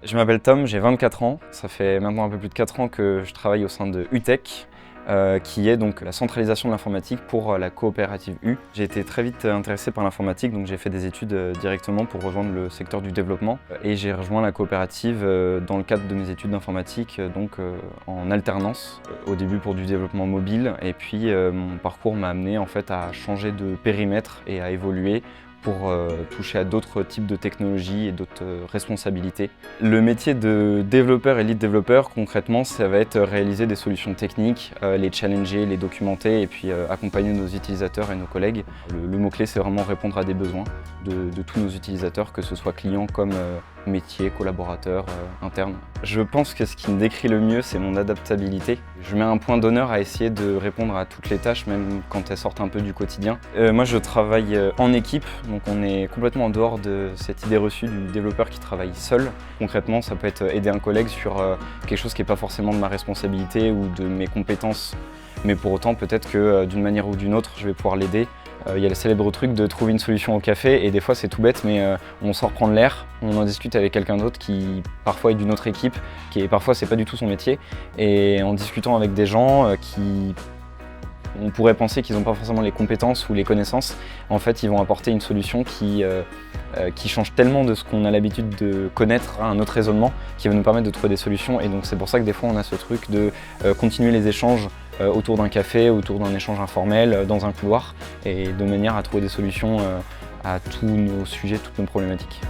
Je m'appelle Tom, j'ai 24 ans. Ça fait maintenant un peu plus de 4 ans que je travaille au sein de UTech, qui est donc la centralisation de l'informatique pour la coopérative U. J'ai été très vite intéressé par l'informatique, donc j'ai fait des études directement pour rejoindre le secteur du développement. Et j'ai rejoint la coopérative dans le cadre de mes études d'informatique, en alternance. Au début pour du développement mobile, et puis mon parcours m'a amené en fait à changer de périmètre et à évoluer pour toucher à d'autres types de technologies et d'autres responsabilités. Le métier de développeur et lead développeur, concrètement, ça va être réaliser des solutions techniques, les challenger, les documenter et puis accompagner nos utilisateurs et nos collègues. Le mot-clé, c'est vraiment répondre à des besoins de tous nos utilisateurs, que ce soit clients comme métiers, collaborateurs, internes. Je pense que ce qui me décrit le mieux, c'est mon adaptabilité. Je mets un point d'honneur à essayer de répondre à toutes les tâches, même quand elles sortent un peu du quotidien. Moi, je travaille en équipe, donc on est complètement en dehors de cette idée reçue du développeur qui travaille seul. Concrètement, ça peut être aider un collègue sur quelque chose qui n'est pas forcément de ma responsabilité ou de mes compétences, mais pour autant, peut-être que d'une manière ou d'une autre, je vais pouvoir l'aider. Il y a le célèbre truc de trouver une solution au café, et des fois c'est tout bête, mais on sort prendre l'air, on en discute avec quelqu'un d'autre qui parfois est d'une autre équipe, parfois c'est pas du tout son métier, et en discutant avec des gens on pourrait penser qu'ils n'ont pas forcément les compétences ou les connaissances, en fait ils vont apporter une solution qui change tellement de ce qu'on a l'habitude de connaître, un autre raisonnement, qui va nous permettre de trouver des solutions. Et donc c'est pour ça que des fois on a ce truc de continuer les échanges autour d'un café, autour d'un échange informel, dans un couloir, et de manière à trouver des solutions à tous nos sujets, toutes nos problématiques.